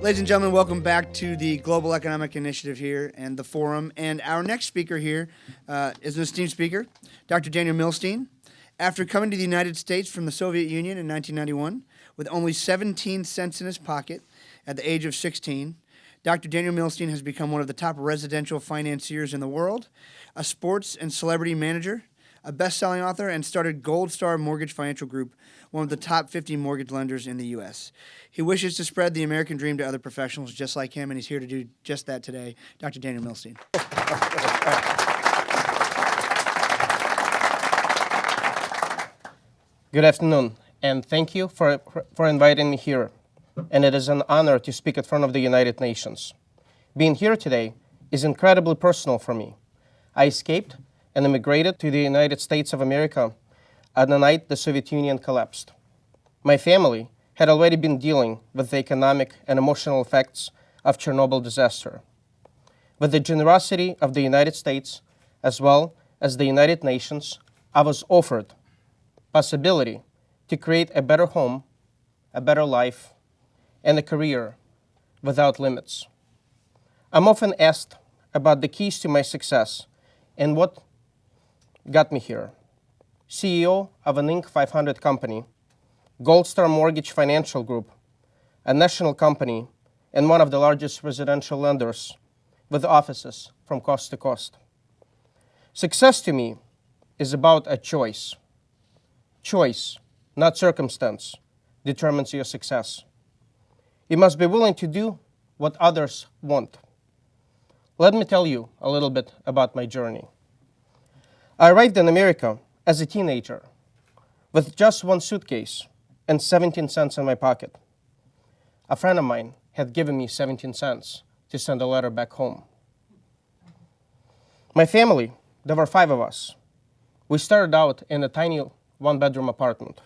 Ladies and gentlemen, welcome back to the Global Economic Initiative here and the forum. And our next speaker here is an esteemed speaker, Dr. Daniel Milstein. After coming to the United States from the Soviet Union in 1991 with only 17 cents in his pocket at the age of 16, Dr. Daniel Milstein has become one of the top residential financiers in the world, a sports and celebrity manager, a best-selling author, and started Gold Star Mortgage Financial Group, one of the top 50 mortgage lenders in the U.S. He wishes to spread the American dream to other professionals just like him, and he's here to do just that today. Dr. Daniel Milstein. Good afternoon, and thank you for inviting me here. And it is an honor to speak in front of the United Nations. Being here today is incredibly personal for me. I escaped and immigrated to the United States of America on the night the Soviet Union collapsed. My family had already been dealing with the economic and emotional effects of Chernobyl disaster. With the generosity of the United States, as well as the United Nations, I was offered possibility to create a better home, a better life, and a career without limits. I'm often asked about the keys to my success and what got me here. CEO of an Inc. 500 company, Gold Star Mortgage Financial Group, a national company and one of the largest residential lenders with offices from coast to coast. Success to me is about a choice. Choice, not circumstance, determines your success. You must be willing to do what others want. Let me tell you a little bit about my journey. I arrived in America as a teenager with just one suitcase and 17 cents in my pocket. A friend of mine had given me 17 cents to send a letter back home. My family, there were 5 of us. We started out in a tiny one-bedroom apartment.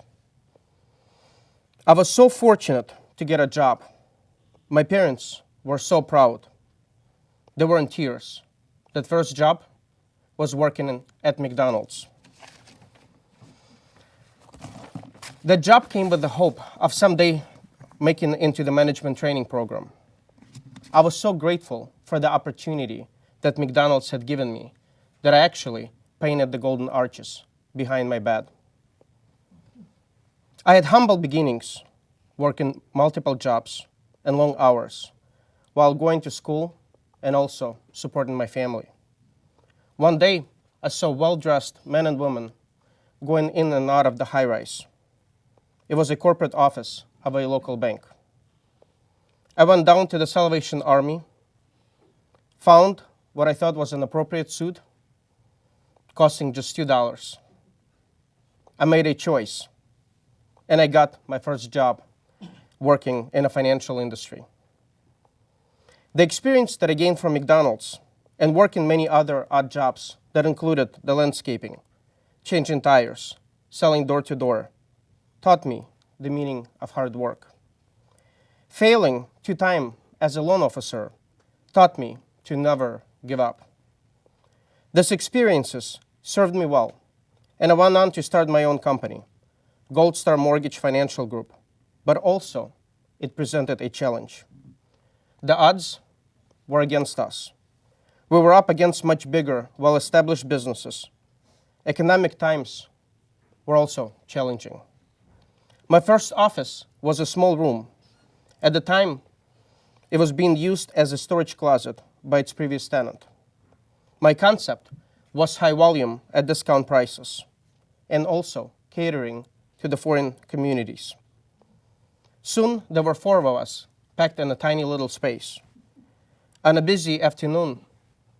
I was so fortunate to get a job. My parents were so proud. They were in tears. That first job was working at McDonald's. That job came with the hope of someday making it into the management training program. I was so grateful for the opportunity that McDonald's had given me that I actually painted the golden arches behind my bed. I had humble beginnings, working multiple jobs and long hours while going to school and also supporting my family. One day, I saw well-dressed men and women going in and out of the high-rise. It was a corporate office of a local bank. I went down to the Salvation Army, found what I thought was an appropriate suit, costing just $2. I made a choice, and I got my first job working in a financial industry. The experience that I gained from McDonald's and working many other odd jobs that included the landscaping, changing tires, selling door-to-door, taught me the meaning of hard work. Failing 2 times as a loan officer taught me to never give up. These experiences served me well, and I went on to start my own company, Gold Star Mortgage Financial Group, but also it presented a challenge. The odds were against us. We were up against much bigger, well-established businesses. Economic times were also challenging. My first office was a small room. At the time, it was being used as a storage closet by its previous tenant. My concept was high volume at discount prices and also catering to the foreign communities. Soon, there were 4 of us packed in a tiny little space. On a busy afternoon,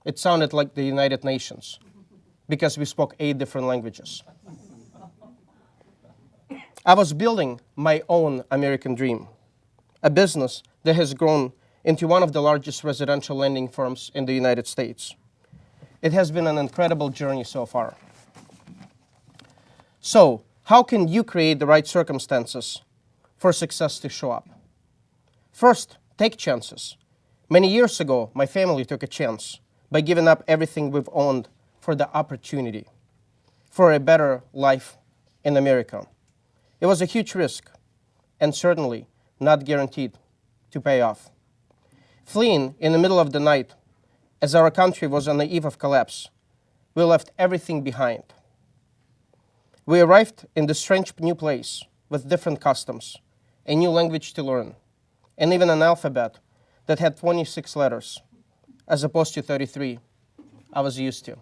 it sounded like the United Nations because we spoke 8 different languages. I was building my own American dream, a business that has grown into one of the largest residential lending firms in the United States. It has been an incredible journey so far. So, how can you create the right circumstances for success to show up? First, take chances. Many years ago, my family took a chance by giving up everything we've owned for the opportunity for a better life in America. It was a huge risk and certainly not guaranteed to pay off. Fleeing in the middle of the night, as our country was on the eve of collapse, we left everything behind. We arrived in this strange new place with different customs, a new language to learn, and even an alphabet that had 26 letters, as opposed to 33 I was used to.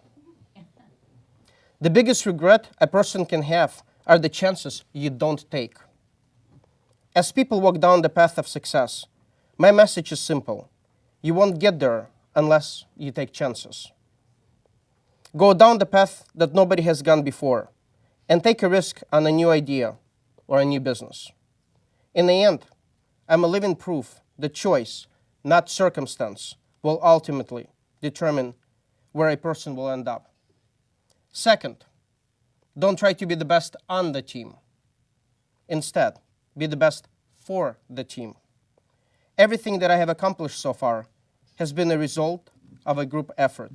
The biggest regret a person can have are the chances you don't take. As people walk down the path of success, my message is simple. You won't get there unless you take chances. Go down the path that nobody has gone before and take a risk on a new idea or a new business. In the end, I'm a living proof that choice, not circumstance, will ultimately determine where a person will end up. Second, don't try to be the best on the team. Instead, be the best for the team. Everything that I have accomplished so far has been a result of a group effort.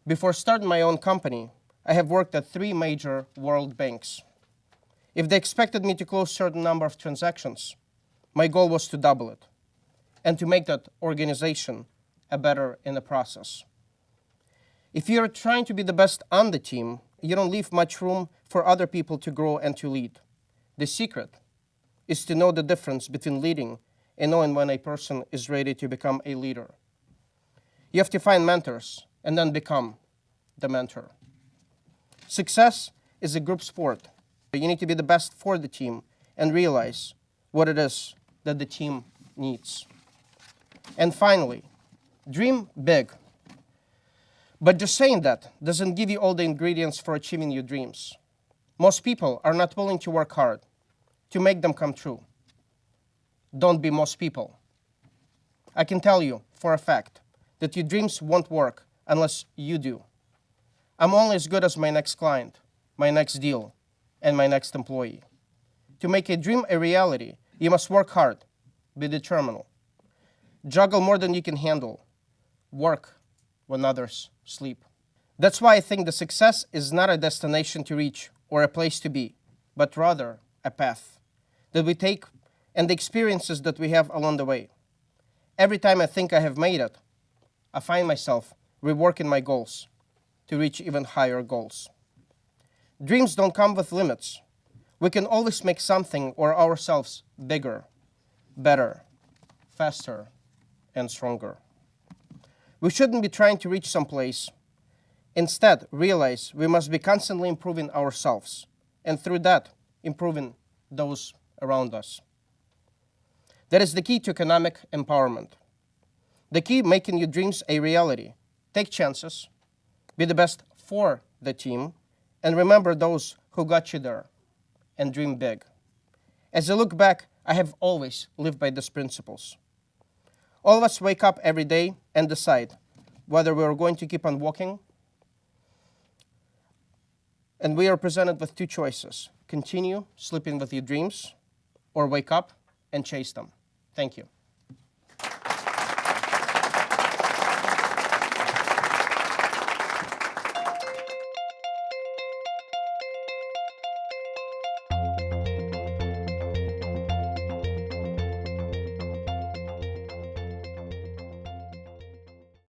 Before starting my own company, I have worked at 3 major world banks. If they expected me to close a certain number of transactions, my goal was to double it and to make that organization a better in the process. If you're trying to be the best on the team, you don't leave much room for other people to grow and to lead. The secret is to know the difference between leading and knowing when a person is ready to become a leader. You have to find mentors and then become the mentor. Success is a group sport. You need to be the best for the team and realize what it is that the team needs. And finally, dream big. But just saying that doesn't give you all the ingredients for achieving your dreams. Most people are not willing to work hard to make them come true. Don't be most people. I can tell you for a fact that your dreams won't work unless you do. I'm only as good as my next client, my next deal, and my next employee. To make a dream a reality, you must work hard, be determined, juggle more than you can handle, work when others sleep. That's why I think the success is not a destination to reach or a place to be, but rather a path that we take and the experiences that we have along the way. Every time I think I have made it, I find myself reworking my goals to reach even higher goals. Dreams don't come with limits. We can always make something or ourselves bigger, better, faster, and stronger. We shouldn't be trying to reach someplace. Instead, realize we must be constantly improving ourselves, and through that, improving those around us. That is the key to economic empowerment. The key making your dreams a reality. Take chances, be the best for the team, and remember those who got you there, and dream big. As I look back, I have always lived by these principles. All of us wake up every day and decide whether we are going to keep on walking, and we are presented with 2 choices: continue sleeping with your dreams, or wake up and chase them. Thank you.